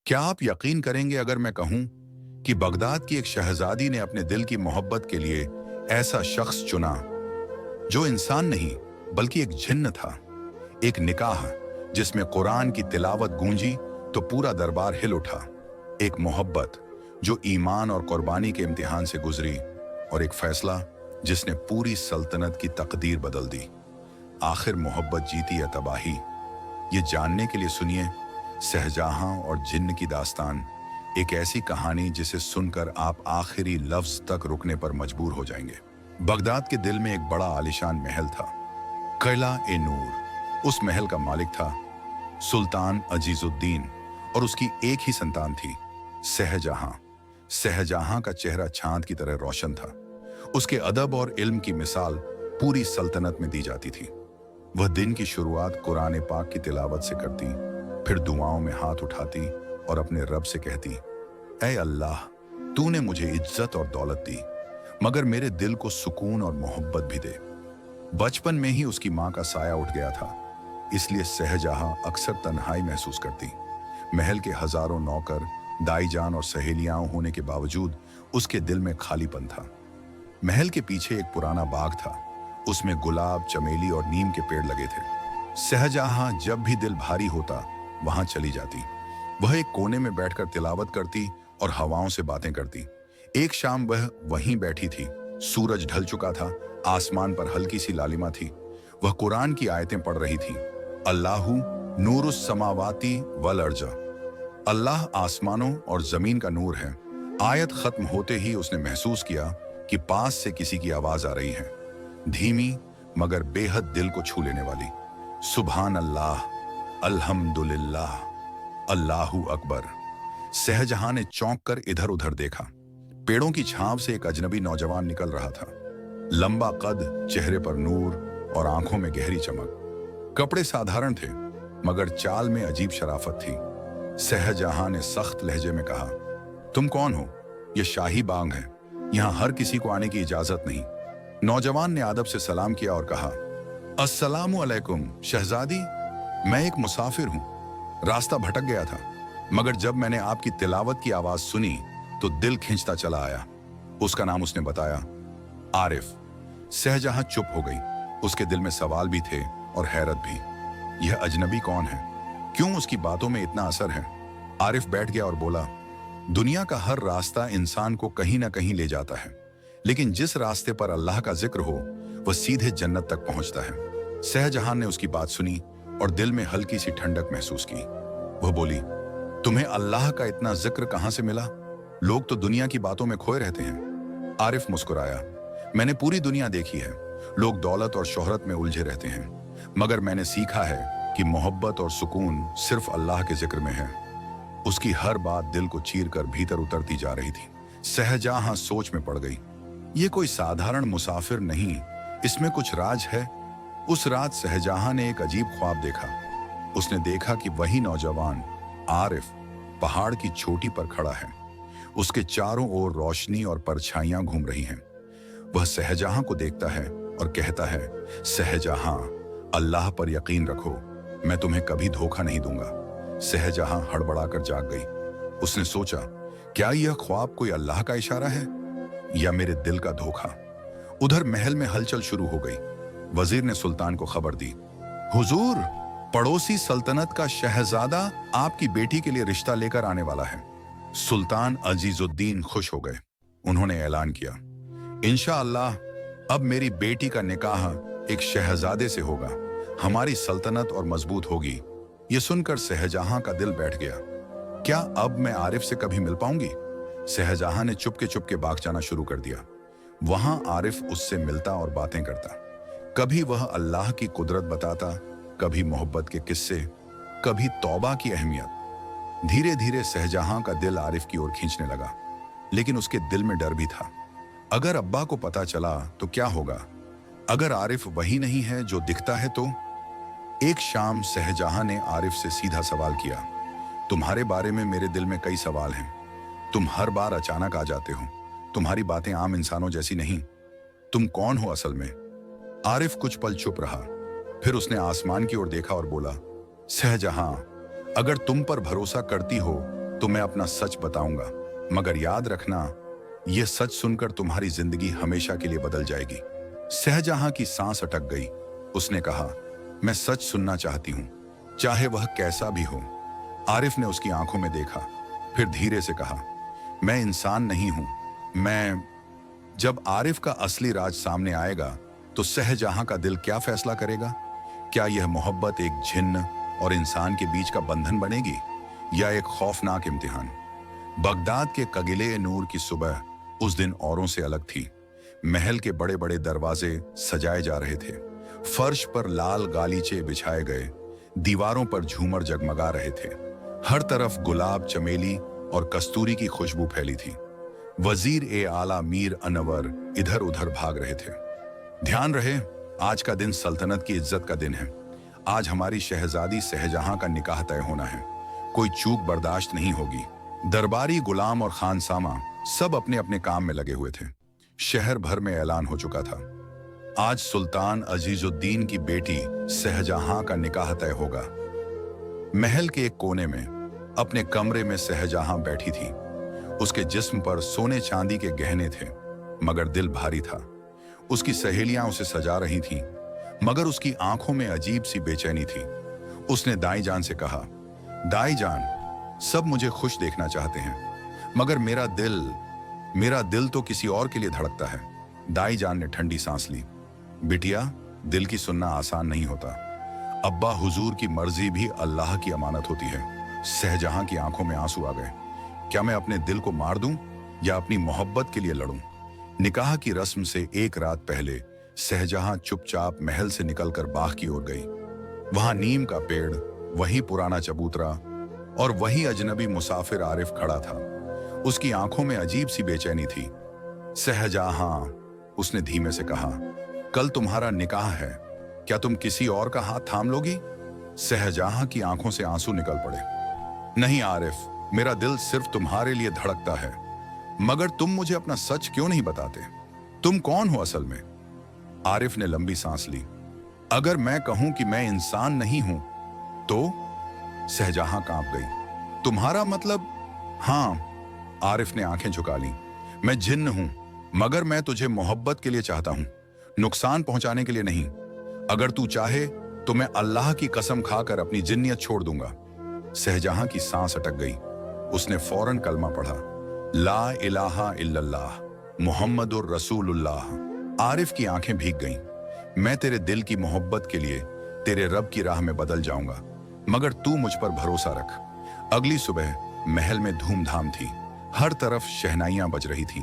क्या आप यकीन करेंगे अगर मैं कहूं कि बगदाद की एक शहजादी ने अपने दिल की मोहब्बत के लिए ऐसा शख्स चुना जो इंसान नहीं बल्कि एक जिन्न था। एक निकाह जिसमें कुरान की तिलावत गूंजी तो पूरा दरबार हिल उठा। एक मोहब्बत जो ईमान और कुर्बानी के इम्तिहान से गुजरी, और एक फैसला जिसने पूरी सल्तनत की तकदीर बदल दी। आखिर मोहब्बत जीती या तबाही, ये जानने के लिए सुनिए शहजहां और जिन्न की दास्तान। एक ऐसी कहानी जिसे सुनकर आप आखिरी लफ्ज तक रुकने पर मजबूर हो जाएंगे। बगदाद के दिल में एक बड़ा आलिशान महल था, किला ए नूर। उस महल का मालिक था सुल्तान अजीजुद्दीन, और उसकी एक ही संतान थी, शहजहां। शहजहां का चेहरा चांद की तरह रोशन था। उसके अदब और इल्म की मिसाल पूरी सल्तनत में दी जाती थी। वह दिन की शुरुआत कुरान पाक की तिलावत से करती, फिर दुआओं में हाथ उठाती और अपने रब से कहती, ऐ अल्लाह, तूने मुझे इज्जत और दौलत दी, मगर मेरे दिल को सुकून और मोहब्बत भी दे। बचपन में ही उसकी माँ का साया उठ गया था, इसलिए शहजहां अक्सर तन्हाई महसूस करती। महल के हजारों नौकर, दाईजान और सहेलियां होने के बावजूद उसके दिल में खालीपन था। महल के पीछे एक पुराना बाग था, उसमें गुलाब, चमेली और नीम के पेड़ लगे थे। शहजहां जब भी दिल भारी होता वहां चली जाती। वह एक कोने में बैठकर तिलावत करती और हवाओं से बातें करती। एक शाम वह वहीं बैठी थी। सूरज ढल चुका था, आसमान पर हल्की सी लालिमा थी। वह कुरान की आयतें पढ़ रही थी। अल्लाहु नूरुस समावाती वल अर्ज, अल्लाह आसमानों और जमीन का नूर है। आयत खत्म होते ही उसने महसूस किया कि पास से किसी की आवाज आ रही है, धीमी मगर बेहद दिल को छू लेने वाली। सुभान अल्लाह, अल्हम्दुलिल्लाह, अल्लाहु अकबर। शहजहां ने चौंक कर इधर उधर देखा। पेड़ों की छांव से एक अजनबी नौजवान निकल रहा था। लंबा कद, चेहरे पर नूर और आंखों में गहरी चमक। कपड़े साधारण थे मगर चाल में अजीब शराफत थी। शहजहां ने सख्त लहजे में कहा, तुम कौन हो? यह शाही बाग है, यहां हर किसी को आने की इजाजत नहीं। नौजवान ने अदब से सलाम किया और कहा, अस्सलामु अलैकुम शहजादी, मैं एक मुसाफिर हूं, रास्ता भटक गया था, मगर जब मैंने आपकी तिलावत की आवाज सुनी तो दिल खिंचता चला आया। उसका नाम उसने बताया, आरिफ। शहजहां चुप हो गई। उसके दिल में सवाल भी थे और हैरत भी। यह अजनबी कौन है? क्यों उसकी बातों में इतना असर है? आरिफ बैठ गया और बोला, दुनिया का हर रास्ता इंसान को कहीं ना कहीं ले जाता है, लेकिन जिस रास्ते पर अल्लाह का जिक्र हो वह सीधे जन्नत तक पहुंचता है। शहजहां ने उसकी बात सुनी और दिल में हल्की सी ठंडक महसूस की। वह बोली, तुम्हें अल्लाह का इतना जिक्र कहां से मिला? लोग तो दुनिया की बातों में खोए रहते हैं। आरिफ मुस्कुराया, मैंने पूरी दुनिया देखी है। लोग दौलत और शोहरत में उलझे रहते हैं, मगर मैंने सीखा है कि मोहब्बत और सुकून सिर्फ अल्लाह के जिक्र में है। उसकी हर बात दिल को चीर कर भीतर उतरती जा रही थी। शहजहां सोच में पड़ गई। ये कोई साधारण मुसाफिर नहीं, इसमें कुछ राज है। उस रात शहजहां ने एक अजीब ख्वाब देखा। उसने देखा कि वही नौजवान आरिफ पहाड़ की चोटी पर खड़ा है। उसके चारों ओर रोशनी और परछाइयां घूम रही हैं। वह शहजहां को देखता है और कहता है, शहजहां, अल्लाह पर यकीन रखो, मैं तुम्हें कभी धोखा नहीं दूंगा। शहजहां हड़बड़ाकर जाग गई। उसने सोचा, क्या यह ख्वाब कोई अल्लाह का इशारा है या मेरे दिल का धोखा? उधर महल में हलचल शुरू हो गई। वजीर ने सुल्तान को खबर दी, हुजूर, पड़ोसी सल्तनत का शहजादा आपकी बेटी के लिए रिश्ता लेकर आने वाला है। सुल्तान अजीजुद्दीन खुश हो गए। उन्होंने ऐलान किया, इंशाअल्लाह अब मेरी बेटी का निकाह एक शहजादे से होगा, हमारी सल्तनत और मजबूत होगी। यह सुनकर शहजहां का दिल बैठ गया। क्या अब मैं आरिफ से कभी मिल पाऊंगी? शहजहां ने चुपके चुपके बाग जाना शुरू कर दिया। वहां आरिफ उससे मिलता और बातें करता। कभी वह अल्लाह की कुदरत बताता, कभी मोहब्बत के किस्से, कभी तौबा की अहमियत। धीरे धीरे शहजहां का दिल आरिफ की ओर खींचने लगा, लेकिन उसके दिल में डर भी था। अगर अब्बा को पता चला तो क्या होगा? अगर आरिफ वही नहीं है जो दिखता है तो? एक शाम शहजहां ने आरिफ से सीधा सवाल किया, तुम्हारे बारे में मेरे दिल में कई सवाल हैं। तुम हर बार अचानक आ जाते हो, तुम्हारी बातें आम इंसानों जैसी नहीं। तुम कौन हो असल में? आरिफ कुछ पल चुप रहा, फिर उसने आसमान की ओर देखा और बोला, शहजहां, अगर तुम पर भरोसा करती हो तो मैं अपना सच बताऊंगा, मगर याद रखना, यह सच सुनकर तुम्हारी जिंदगी हमेशा के लिए बदल जाएगी। शहजहां की सांस अटक गई। उसने कहा, मैं सच सुनना चाहती हूं, चाहे वह कैसा भी हो। आरिफ ने उसकी आंखों में देखा, फिर धीरे से कहा, मैं इंसान नहीं हूं, मैं। जब आरिफ का असली राज सामने आएगा तो शहजहां का दिल क्या फैसला करेगा? क्या यह मोहब्बत एक जिन्न और इंसान के बीच का बंधन बनेगी, या एक खौफनाक इम्तिहान? बगदाद के कगिले नूर की सुबह उस दिन औरों से अलग थी। महल के बड़े बड़े दरवाजे सजाए जा रहे थे, फर्श पर लाल गालीचे बिछाए गए, दीवारों पर झूमर जगमगा रहे थे। हर तरफ गुलाब, चमेली और कस्तूरी की खुशबू फैली थी। वजीर ए आला मीर अनवर इधर उधर भाग रहे थे। ध्यान रहे, आज का दिन सल्तनत की इज्जत का दिन है। आज हमारी शहजादी शहजहां का निकाह तय होना है, कोई चूक बर्दाश्त नहीं होगी। दरबारी, गुलाम और खानसामा सब अपने अपने काम में लगे हुए थे। शहर भर में ऐलान हो चुका था, आज सुल्तान अजीजुद्दीन की बेटी शहजहां का निकाह तय होगा। महल के एक कोने में अपने कमरे में शहजहां बैठी थी। उसके जिस्म पर सोने चांदी के गहने थे, मगर दिल भारी था। उसकी सहेलियां उसे सजा रही थीं, मगर उसकी आंखों में अजीब सी बेचैनी थी। उसने दाई जान से कहा, दाई जान, सब मुझे खुश देखना चाहते हैं, मगर मेरा दिल तो किसी और के लिए धड़कता है। दाई जान ने ठंडी सांस ली। बिटिया, दिल की सुनना आसान नहीं होता। अब्बा हुजूर की मर्जी भी अल्लाह की अमानत होती है। शहजहां की आंखों में आंसू आ गए। क्या मैं अपने दिल को मार दूं या अपनी मोहब्बत के लिए लड़ूं? निकाह की रस्म से एक रात पहले शहजहां चुपचाप महल से निकलकर बाग की ओर गई। वहां नीम का पेड़, वही पुराना चबूतरा और वही अजनबी मुसाफिर आरिफ खड़ा था। उसकी आंखों में अजीब सी बेचैनी थी। शहजहां, उसने धीमे से कहा, कल तुम्हारा निकाह है, क्या तुम किसी और का हाथ थाम लोगी? शहजहां की आंखों से आंसू निकल पड़े। नहीं आरिफ, मेरा दिल सिर्फ तुम्हारे लिए धड़कता है, मगर तुम मुझे अपना सच क्यों नहीं बताते? तुम कौन हो असल में? आरिफ ने लंबी सांस ली। अगर मैं कहूं कि मैं इंसान नहीं हूं तो? शहजहां कांप गई। तुम्हारा मतलब? हां, आरिफ ने आंखें झुका ली। मैं जिन्न हूं, मगर मैं तुझे मोहब्बत के लिए चाहता हूं, नुकसान पहुंचाने के लिए नहीं। अगर तू चाहे तो मैं अल्लाह की कसम खाकर अपनी जिन्नियत छोड़ दूंगा। शहजहां की सांस अटक गई। उसने फौरन कलमा पढ़ा, ला इलाहा इल्लल्लाह मुहम्मदुर रसूलुल्लाह। आरिफ की आंखें भीग गईं। मैं तेरे दिल की मोहब्बत के लिए तेरे रब की राह में बदल जाऊंगा, मगर तू मुझ पर भरोसा रख। अगली सुबह महल में धूमधाम थी। हर तरफ शहनाइयां बज रही थीं।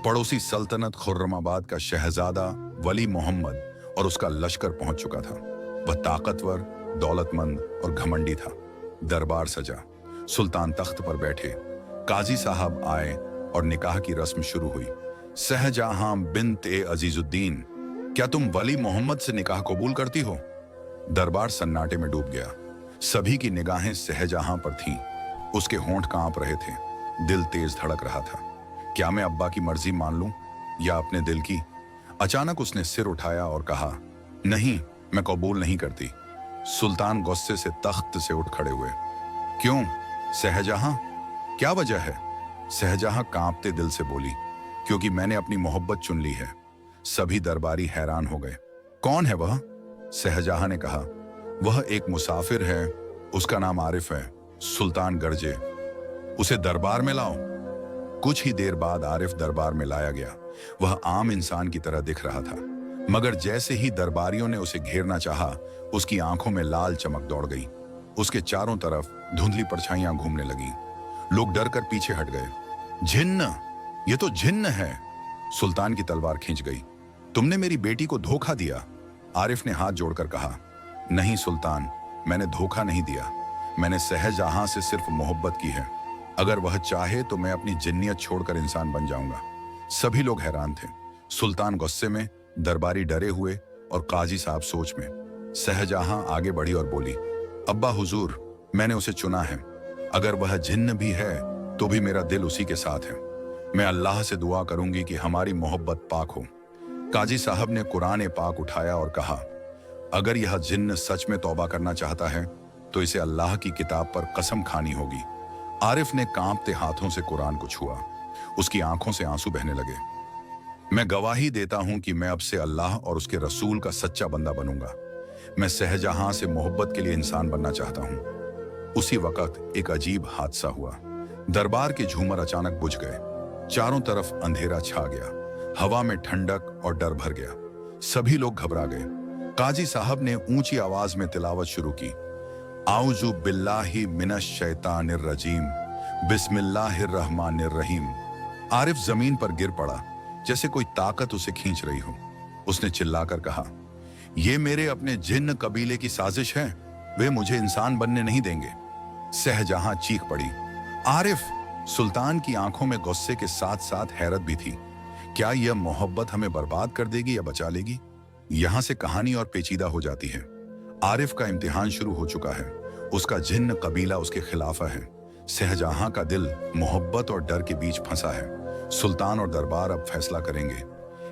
पड़ोसी सल्तनत खुर्रमाबाद का शहजादा वली मोहम्मद और उसका लश्कर पहुंच चुका था। वह ताकतवर, दौलतमंद और घमंडी था। दरबार सजा, सुल्तान तख्त पर बैठे, काजी साहब आए और निकाह की रस्म शुरू हुई। शहजहां बिन्त ए अजीजुद्दीन, क्या तुम वली मोहम्मद से निकाह कबूल करती हो? दरबार सन्नाटे में डूब गया। सभी की निगाहें शहजहां पर थीं। उसके होंठ कांप रहे थे, दिल तेज धड़क रहा था। क्या मैं अब्बा की मर्जी मान लूं या अपने दिल की? अचानक उसने सिर उठाया और कहा, नहीं, मैं कबूल नहीं करती। सुल्तान गुस्से से तख्त से उठ खड़े हुए। क्यों शहजहां, क्या वजह है? शहजहां कांपते दिल से बोली, क्योंकि मैंने अपनी मोहब्बत चुन ली है। सभी दरबारी हैरान हो गए। कौन है वह? शहजहां ने कहा, वह एक मुसाफिर है, उसका नाम आरिफ है। सुल्तान गरजे, उसे दरबार में लाओ। कुछ ही देर बाद आरिफ दरबार में लाया गया। वह आम इंसान की तरह दिख रहा था, मगर जैसे ही दरबारियों ने उसे घेरना चाहा, उसकी आंखों में लाल चमक दौड़ गई। उसके चारों तरफ धुंधली परछाइयां घूमने लगीं। लोग डर कर पीछे हट गए। जिन्न, ये तो जिन्न है। सुल्तान की तलवार खींच गई। तुमने मेरी बेटी को धोखा दिया। आरिफ ने हाथ जोड़कर कहा, नहीं सुल्तान, मैंने धोखा नहीं दिया। मैंने शहजहां से सिर्फ मोहब्बत की है। अगर वह चाहे तो मैं अपनी जिन्नियत छोड़कर इंसान बन जाऊंगा। सभी लोग हैरान थे। सुल्तान गुस्से में, दरबारी डरे हुए और काजी साहब सोच में। शहजहां आगे बढ़ी और बोली, अब्बा हुजूर, मैंने उसे चुना है। अगर वह जिन्न भी है तो भी मेरा दिल उसी के साथ है। मैं अल्लाह से दुआ करूंगी कि हमारी मोहब्बत पाक हो। काजी साहब ने कुरान पाक उठाया और कहा, अगर यह जिन्न सच में तौबा करना चाहता है तो इसे अल्लाह की किताब पर कसम खानी होगी। आरिफ ने कांपते हाथों से कुरान को छुआ। उसकी आंखों से आंसू बहने लगे। मैं गवाही देता हूं कि मैं अब से अल्लाह और उसके रसूल का सच्चा बंदा बनूंगा। मैं शहजहां से मोहब्बत के लिए इंसान बनना चाहता हूं। उसी वक्त एक अजीब हादसा हुआ। दरबार के झूमर अचानक बुझ गए। चारों तरफ अंधेरा छा गया। हवा में ठंडक और डर भर गया। सभी लोग घबरा गए। काजी साहब ने ऊंची आवाज में तिलावत शुरू की। आऊजु बिल्लाहि मिनश शैतानिर रजीम, बिस्मिल्लाहिर रहमानिर रहीम। आरिफ जमीन पर गिर पड़ा, जैसे कोई ताकत उसे खींच रही हो। उसने चिल्लाकर कहा, ये मेरे अपने जिन्न कबीले की साजिश है। वे मुझे इंसान बनने नहीं देंगे। शहजहां चीख पड़ी। आरिफ! सुल्तान की आंखों में गुस्से के साथ साथ हैरत भी थी। क्या यह मोहब्बत हमें बर्बाद कर देगी या बचा लेगी? यहां से कहानी और पेचीदा हो जाती है। आरिफ का इम्तिहान शुरू हो चुका है। उसका जिन्न कबीला उसके खिलाफ है। शहजहां का दिल मोहब्बत और डर के बीच फंसा है। सुल्तान और दरबार अब फैसला करेंगे।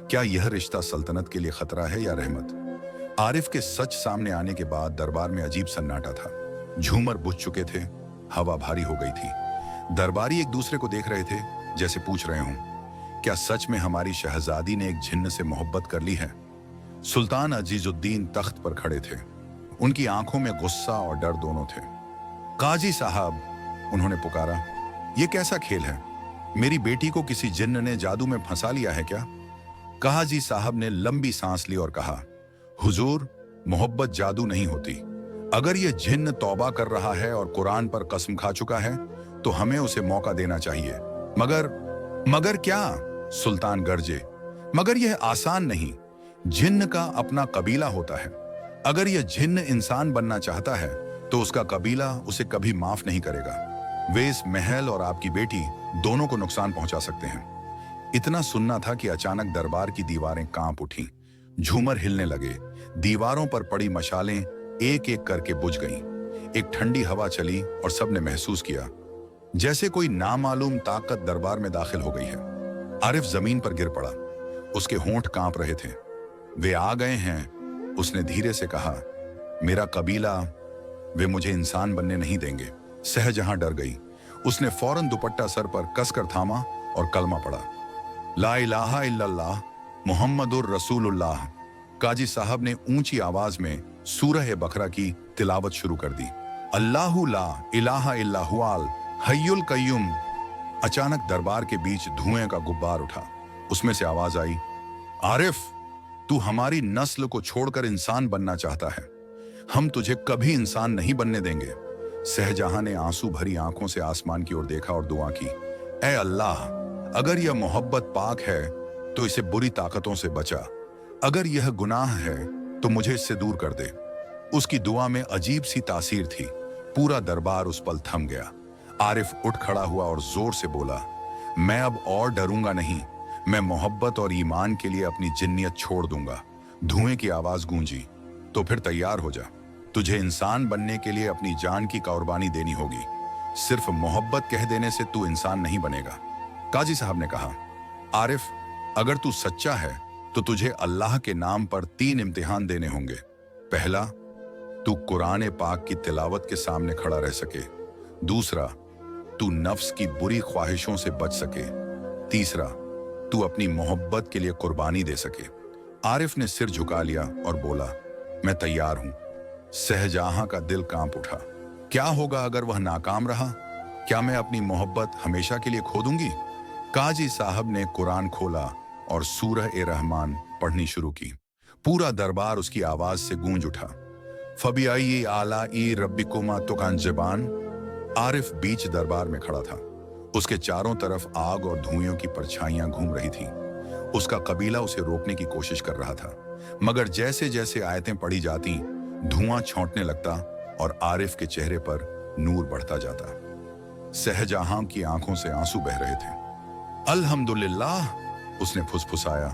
क्या यह रिश्ता सल्तनत के लिए खतरा है या रहमत? आरिफ के सच सामने आने के बाद दरबार में अजीब सन्नाटा था। झूमर बुझ चुके थे। हवा भारी हो गई थी। दरबारी एक दूसरे को देख रहे थे, जैसे पूछ रहे हों, क्या सच में हमारी शहजादी ने एक जिन्न से मोहब्बत कर ली है? सुल्तान अजीजुद्दीन तख्त पर खड़े थे। उनकी आंखों में गुस्सा और डर दोनों थे। काजी साहब, उन्होंने पुकारा, यह कैसा खेल है? मेरी बेटी को किसी जिन्न ने जादू में फंसा लिया है क्या? काजी साहब ने लंबी सांस ली और कहा, हुजूर, मोहब्बत जादू नहीं होती। अगर यह जिन्न तौबा कर रहा है और कुरान पर कसम खा चुका है तो हमें उसे मौका देना चाहिए। मगर क्या? सुल्तान गरजे। मगर यह आसान नहीं। जिन्न का अपना कबीला होता है। अगर यह जिन्न इंसान बनना चाहता है तो उसका कबीला उसे कभी माफ नहीं करेगा। वे इस महल और आपकी बेटी दोनों को नुकसान पहुंचा सकते हैं। इतना सुनना था कि अचानक दरबार की दीवारें कांप उठीं। झूमर हिलने लगे। दीवारों पर पड़ी मशालें एक एक करके बुझ गईं। एक ठंडी हवा चली और सबने महसूस किया जैसे कोई नामालूम ताकत दरबार में दाखिल हो गई है। आरिफ जमीन पर गिर पड़ा। उसके होंठ कांप रहे थे। वे आ गए हैं, उसने धीरे से कहा। मेरा कबीला, वे मुझे इंसान बनने नहीं देंगे। शहजहां डर गई। उसने फौरन दुपट्टा सर पर कसकर थामा और कलमा पढ़ा। ला इलाहा इल्लल्लाह मुहम्मदुर रसूलुल्लाह। काजी साहब ने ऊंची आवाज में सूरह बकरा की तिलावत शुरू कर दी। अल्लाहु ला इलाहा इल्ला हुवल हय्युल कय्यूम। अचानक दरबार के बीच धुएं का गुब्बार उठा। उसमें से आवाज आई, आरिफ, तू हमारी नस्ल को छोड़कर इंसान बनना चाहता है। हम तुझे कभी इंसान नहीं बनने देंगे। शहजहां ने आंसू भरी आंखों से आसमान की ओर देखा और दुआ की, ऐ अल्लाह, अगर यह मोहब्बत पाक है तो इसे बुरी ताकतों से बचा। अगर यह गुनाह है तो मुझे इससे दूर कर दे। उसकी दुआ में अजीब सी तासीर थी। पूरा दरबार उस पल थम गया। आरिफ उठ खड़ा हुआ और जोर से बोला, मैं अब और डरूंगा नहीं। मैं मोहब्बत और ईमान के लिए अपनी जिन्नियत छोड़ दूंगा। धुएं की आवाज गूंजी, तो फिर तैयार हो जा। तुझे इंसान बनने के लिए अपनी जान की कुर्बानी देनी होगी। सिर्फ मोहब्बत कह देने से तू इंसान नहीं बनेगा। काजी साहब ने कहा, आरिफ, अगर तू सच्चा है तो तुझे अल्लाह के नाम पर 3 इम्तिहान देने होंगे। पहला, तू कुरान पाक की तिलावत के सामने खड़ा रह सके। दूसरा, तू नफ्स की बुरी ख्वाहिशों से बच सके। तीसरा, तू अपनी मोहब्बत के लिए कुर्बानी दे सके। आरिफ ने सिर झुका लिया और बोला, मैं तैयार हूं। शहजहां का दिल कांप उठा। क्या होगा अगर वह नाकाम रहा? क्या मैं अपनी मोहब्बत हमेशा के लिए खो दूंगी? काजी साहब ने कुरान खोला और सूरह ए रहमान पढ़नी शुरू की। पूरा दरबार उसकी आवाज से गूंज उठा। फबिआई आला ई रब्बिकुमा तुकाज़िबान। आरिफ बीच दरबार में खड़ा था। उसके चारों तरफ आग और धुएं की परछाइयां घूम रही थीं। उसका कबीला उसे रोकने की कोशिश कर रहा था, मगर जैसे जैसे आयतें पढ़ी जाती, धुआं छौंटने लगता और आरिफ के चेहरे पर नूर बढ़ता जाता। शहजहां की आंखों से आंसू बह रहे थे। अल्हम्दुलिल्लाह, उसने फुसफुसाया।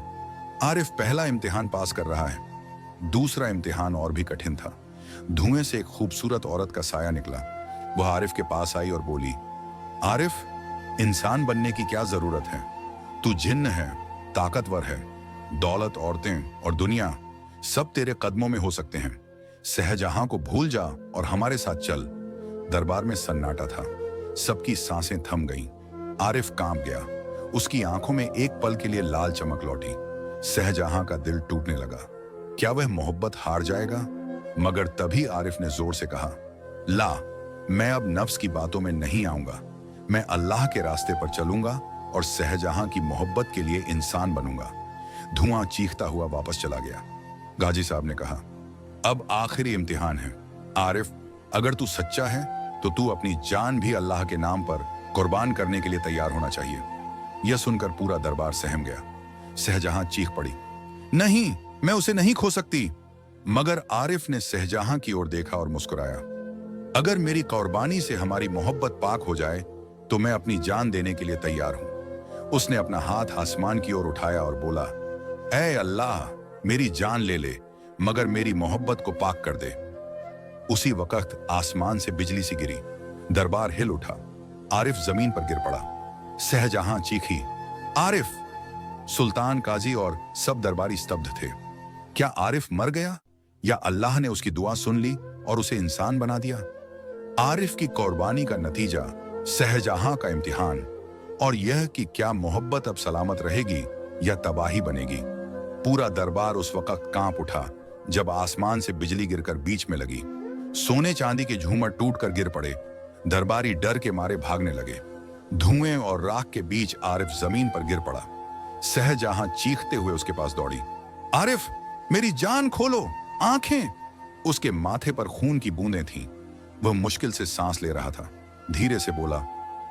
आरिफ पहला इम्तिहान पास कर रहा है। दूसरा इम्तिहान और भी कठिन था। धुएं से एक खूबसूरत औरत का साया निकला। वह आरिफ के पास आई और बोली, आरिफ, इंसान बनने की क्या जरूरत है? तू जिन्न है, ताकतवर है। दौलत, औरतें और दुनिया सब तेरे कदमों में हो सकते हैं। शहजहां को भूल जा और हमारे साथ चल। दरबार में सन्नाटा था। सबकी सांसें थम गईं। आरिफ कांप गया। उसकी आंखों में एक पल के लिए लाल चमक लौटी। शहजहां का दिल टूटने लगा। क्या वह मोहब्बत हार जाएगा? मगर तभी आरिफ ने जोर से कहा, ला, मैं अब नफ्स की बातों में नहीं आऊंगा। मैं अल्लाह के रास्ते पर चलूंगा और शहजहां की मोहब्बत के लिए इंसान बनूंगा। धुआं चीखता हुआ वापस चला गया। गाजी साहब ने कहा, अब आखिरी इम्तिहान है। आरिफ, अगर तू सच्चा है तो तू अपनी जान भी अल्लाह के नाम पर कुर्बान करने के लिए तैयार होना चाहिए। यह सुनकर पूरा दरबार सहम गया। शहजहां चीख पड़ी, नहीं, मैं उसे नहीं खो सकती। मगर आरिफ ने शहजहां की ओर देखा और मुस्कुराया। अगर मेरी कुर्बानी से हमारी मोहब्बत पाक हो जाए तो मैं अपनी जान देने के लिए तैयार हूं। उसने अपना हाथ आसमान की ओर उठाया और बोला, ऐ अल्लाह, मेरी जान ले ले, मगर मेरी मोहब्बत को पाक कर दे। उसी वक्त आसमान से बिजली सी गिरी। दरबार हिल उठा। आरिफ जमीन पर गिर पड़ा। शहजहां चीखी, आरिफ! सुल्तान, काजी और सब दरबारी स्तब्ध थे। क्या आरिफ मर गया या अल्लाह ने उसकी दुआ सुन ली और उसे इंसान बना दिया? आरिफ की कुर्बानी का नतीजा, शहजहां का इम्तिहान, और यह कि क्या मोहब्बत अब सलामत रहेगी या तबाही बनेगी। पूरा दरबार उस वक्त कांप उठा जब आसमान से बिजली गिरकर बीच में लगी। सोने चांदी के झूमर टूटकर गिर पड़े। दरबारी डर के मारे भागने लगे। धुएं और राख के बीच आरिफ जमीन पर गिर पड़ा। शहजहां चीखते हुए उसके पास दौड़ी, आरिफ, मेरी जान खोलो, आंखें! उसके माथे पर खून की बूंदें थीं। वह मुश्किल से सांस ले रहा था। धीरे से बोला,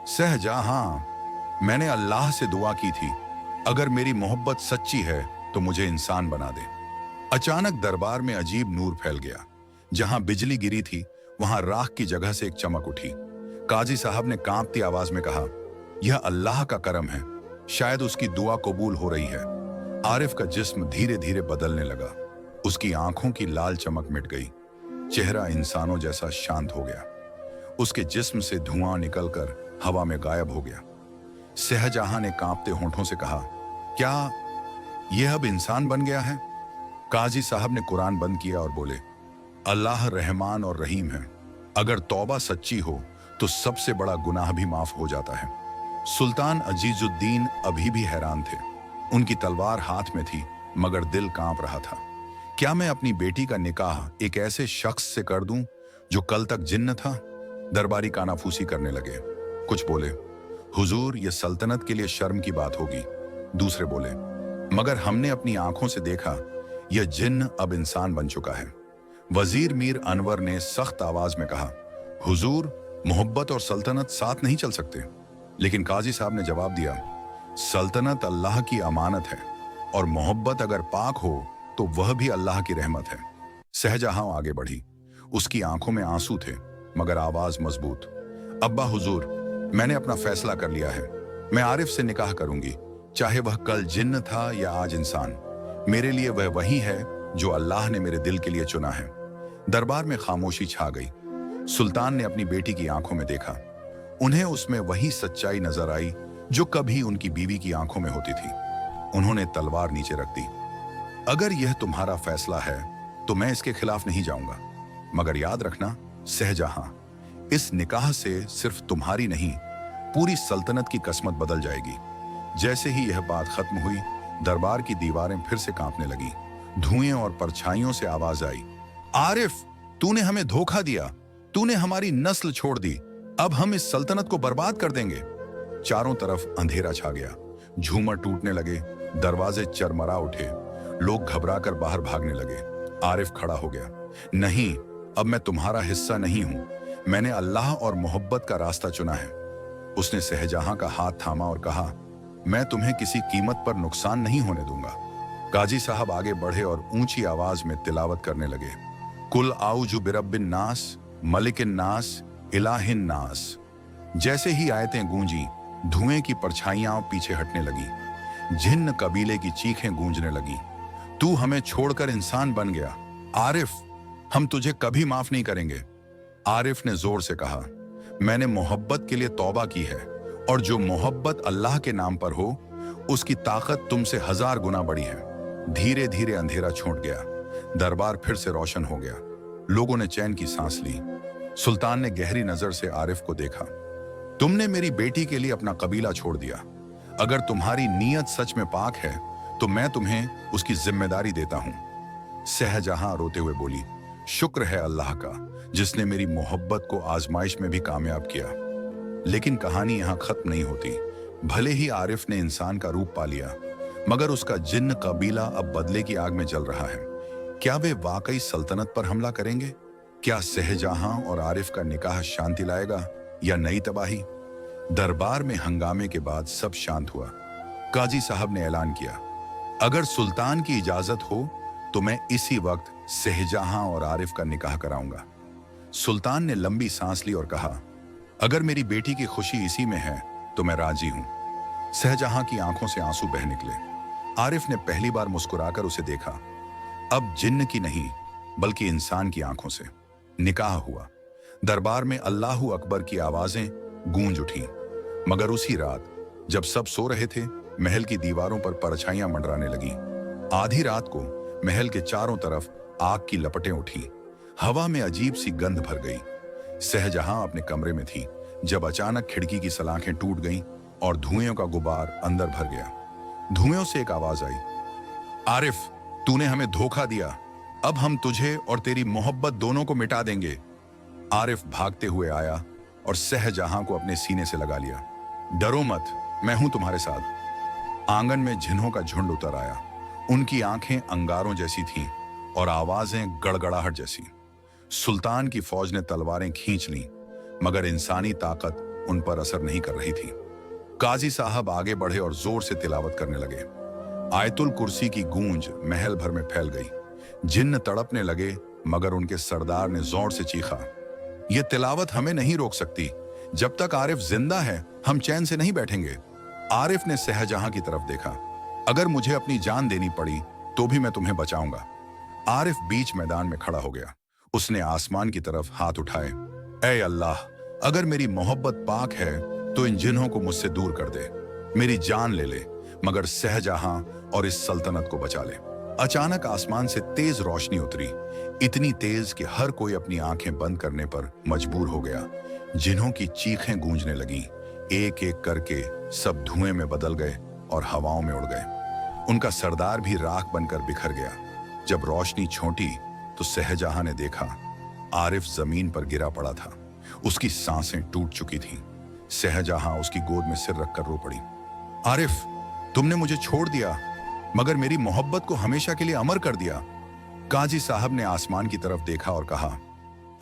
शहजहां, मैंने अल्लाह से दुआ की थी, अगर मेरी मोहब्बत सच्ची है तो मुझे इंसान बना दे। अचानक दरबार में अजीब नूर फैल गया। जहां बिजली गिरी थी वहां राख की जगह से एक चमक उठी। काजी साहब ने कांपती आवाज में कहा, यह अल्लाह का करम है, शायद उसकी दुआ कबूल हो रही है। आरिफ का जिस्म धीरे धीरे बदलने लगा। उसकी आंखों की लाल चमक मिट गई। चेहरा इंसानों जैसा शांत हो गया। उसके जिस्म से धुआं निकलकर हवा में गायब हो गया। शहजहां ने कांपते होंठों से कहा, क्या यह अब इंसान बन गया है? काजी साहब ने कुरान बंद किया और बोले, अल्लाह रहमान और रहीम है। अगर तौबा सच्ची हो तो सबसे बड़ा गुनाह भी माफ हो जाता है। सुल्तान अजीजुद्दीन अभी भी हैरान थे। उनकी तलवार हाथ में थी मगर दिल कांप रहा था। क्या मैं अपनी बेटी का निकाह एक ऐसे शख्स से कर दूं जो कल तक जिन्न था? दरबारी कानाफूसी करने लगे। कुछ बोले, हुजूर, यह सल्तनत के लिए शर्म की बात होगी। दूसरे बोले, मगर हमने अपनी आंखों से देखा, यह जिन्न अब इंसान बन चुका है। वजीर मीर अनवर ने सख्त आवाज में कहा, हुजूर, मोहब्बत और सल्तनत साथ नहीं चल सकते। लेकिन काजी साहब ने जवाब दिया, सल्तनत अल्लाह की अमानत है और मोहब्बत अगर पाक हो तो वह भी अल्लाह की रहमत है। शहजहां आगे बढ़ी। उसकी आंखों में आंसू थे मगर आवाज मजबूत। अब्बा हुजूर, मैंने अपना फैसला कर लिया है। मैं आरिफ से निकाह करूंगी, चाहे वह कल जिन्न था या आज इंसान। मेरे लिए वह वही है जो अल्लाह ने मेरे दिल के लिए चुना है। दरबार में खामोशी छा गई। सुल्तान ने अपनी बेटी की आंखों में देखा। उन्हें उसमें वही सच्चाई नजर आई जो कभी उनकी बीवी की आंखों में होती थी। उन्होंने तलवार नीचे रख दी। अगर यह तुम्हारा फैसला है तो मैं इसके खिलाफ नहीं जाऊंगा, मगर याद रखना शहजहां, इस निकाह से सिर्फ तुम्हारी नहीं, पूरी सल्तनत की किस्मत बदल जाएगी। जैसे ही यह बात खत्म हुई, दरबार की दीवारें फिर से कांपने लगी। धुएं और परछाइयों से आवाज आई, आरिफ, तूने हमें धोखा दिया, तूने हमारी नस्ल छोड़ दी, अब हम इस सल्तनत को बर्बाद कर देंगे। चारों तरफ अंधेरा छा गया। झूमर टूटने लगे, दरवाजे चरमरा उठे, लोग घबराकर बाहर भागने लगे। आरिफ खड़ा हो गया, नहीं, अब मैं तुम्हारा हिस्सा नहीं हूं। मैंने अल्लाह और मोहब्बत का रास्ता चुना है। उसने शहजहां का हाथ थामा और कहा, मैं तुम्हें किसी कीमत पर नुकसान नहीं होने दूंगा। काजी साहब आगे बढ़े और ऊंची आवाज में तिलावत करने लगे, कुल आऊजु बिरब्बिन नास, मलिकिन नास, इलाहिन नास। जैसे ही आयतें गूंजी, धुएं की परछाइयां पीछे हटने लगी। जिन्न कबीले की चीखें गूंजने लगी, तू हमें छोड़कर इंसान बन गया। आरिफ, हम तुझे कभी माफ नहीं करेंगे। आरिफ ने जोर से कहा, मैंने मोहब्बत के लिए तौबा की है, और जो मोहब्बत अल्लाह के नाम पर हो उसकी ताकत तुमसे 1000 गुना बड़ी है। धीरे धीरे अंधेरा छूट गया। दरबार फिर से रोशन हो गया। लोगों ने चैन की सांस ली। सुल्तान ने गहरी नजर से आरिफ को देखा। तुमने मेरी बेटी के लिए अपना कबीला छोड़ दिया। अगर तुम्हारी नीयत सच में पाक है तो मैं तुम्हें उसकी जिम्मेदारी देता हूं। शहजहां रोते हुए बोली, शुक्र है अल्लाह का जिसने मेरी मोहब्बत को आजमाइश में भी कामयाब किया। लेकिन कहानी यहां खत्म नहीं होती। भले ही आरिफ ने इंसान का रूप पा लिया, मगर उसका जिन्न कबीला अब बदले की आग में जल रहा है। क्या वे वाकई सल्तनत पर हमला करेंगे? क्या शहजहां और आरिफ का निकाह शांति लाएगा या नई तबाही? दरबार में हंगामे के बाद सब शांत हुआ। काजी साहब ने ऐलान किया, अगर सुल्तान की इजाजत हो तो मैं इसी वक्त शहजहां और आरिफ का निकाह कराऊंगा। सुल्तान ने लंबी सांस ली और कहा, अगर मेरी बेटी की खुशी इसी में है तो मैं राजी हूं। शहजहां की आंखों से आंसू बह निकले। आरिफ ने पहली बार मुस्कुराकर उसे देखा, अब जिन्न की नहीं बल्कि इंसान की आंखों से। निकाह हुआ। दरबार में अल्लाहू अकबर की आवाजें गूंज उठी। मगर उसी रात जब सब सो रहे थे, महल की दीवारों पर परछाइयां मंडराने लगी। आधी रात को महल के चारों तरफ आग की लपटें उठी। हवा में अजीब सी गंध भर गई। शहजहां अपने कमरे में थी जब अचानक खिड़की की सलाखें टूट गईं और धुएं का गुबार अंदर भर गया। धुएं से एक आवाज आई, आरिफ, तूने हमें धोखा दिया। अब हम तुझे और तेरी मोहब्बत दोनों को मिटा देंगे। आरिफ भागते हुए आया और शहजहां को अपने सीने से लगा लिया। डरो मत, मैं हूं तुम्हारे साथ। आंगन में जिन्हों का झुंड उतर आया। उनकी आंखें अंगारों जैसी थीं और आवाजें गड़गड़ाहट जैसी। सुल्तान की फौज ने तलवारें खींच लीं, मगर इंसानी ताकत उन पर असर नहीं कर रही थी। काजी साहब आगे बढ़े और जोर से तिलावत करने लगे। आयतुल कुर्सी की गूंज महल भर में फैल गई। जिन्न तड़पने लगे, मगर उनके सरदार ने जोर से चीखा, यह तिलावत हमें नहीं रोक सकती। जब तक आरिफ जिंदा है हम चैन से नहीं बैठेंगे। आरिफ ने शहजहां की तरफ देखा, अगर मुझे अपनी जान देनी पड़ी तो भी मैं तुम्हें बचाऊंगा। आरिफ बीच मैदान में खड़ा हो गया। उसने आसमान की तरफ हाथ उठाए, ऐ अल्लाह, अगर मेरी मोहब्बत पाक है तो इन जिन्हों को मुझसे दूर कर दे। मेरी जान ले ले, मगर शहजहां और इस सल्तनत को बचा ले। अचानक आसमान से तेज रोशनी उतरी, इतनी तेज कि हर कोई अपनी आंखें बंद करने पर मजबूर हो गया। जिन्हों की चीखें गूंजने लगीं। एक एक करके सब धुएं में बदल गए और हवाओं में उड़ गए। उनका सरदार भी राख बनकर बिखर गया। जब रोशनी छोटी तो शहजहां ने देखा, आरिफ जमीन पर गिरा पड़ा था। उसकी सांसें टूट चुकी थीं। शहजहां उसकी गोद में सिर रखकर रो पड़ी। आरिफ, तुमने मुझे छोड़ दिया, मगर मेरी मोहब्बत को हमेशा के लिए अमर कर दिया। काजी साहब ने आसमान की तरफ देखा और कहा,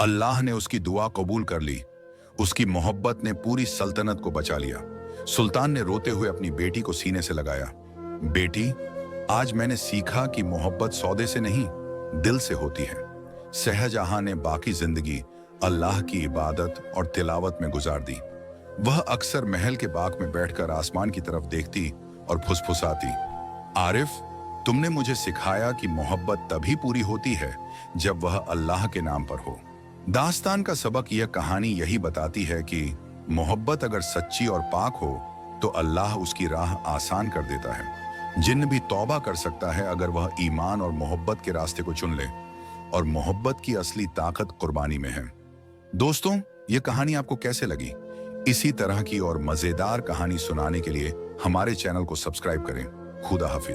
अल्लाह ने उसकी दुआ कबूल कर ली। उसकी मोहब्बत ने पूरी सल्तनत को बचा लिया। सुल्तान ने रोते हुए अपनी बेटी को सीने से लगाया। बेटी, आज मैंने सीखा कि मोहब्बत सौदे से नहीं, दिल से होती है। शहजहां ने बाकी जिंदगी अल्लाह की इबादत और तिलावत में गुजार दी। वह अक्सर महल के बाग में बैठकर आसमान की तरफ देखती और फुसफुसाती, आरिफ, तुमने मुझे सिखाया कि मोहब्बत तभी पूरी होती है जब वह अल्लाह के नाम पर हो। दास्तान का सबक यह कहानी यही बताती है कि मोहब्बत अगर सच्ची और पाक हो तो अल्लाह उसकी राह आसान कर देता है। जिन्न भी तौबा कर सकता है अगर वह ईमान और मोहब्बत के रास्ते को चुन ले, और मोहब्बत की असली ताकत कुर्बानी में है। दोस्तों, ये कहानी आपको कैसे लगी? इसी तरह की और मजेदार कहानी सुनाने के लिए हमारे चैनल को सब्सक्राइब करें। खुदा हाफिज।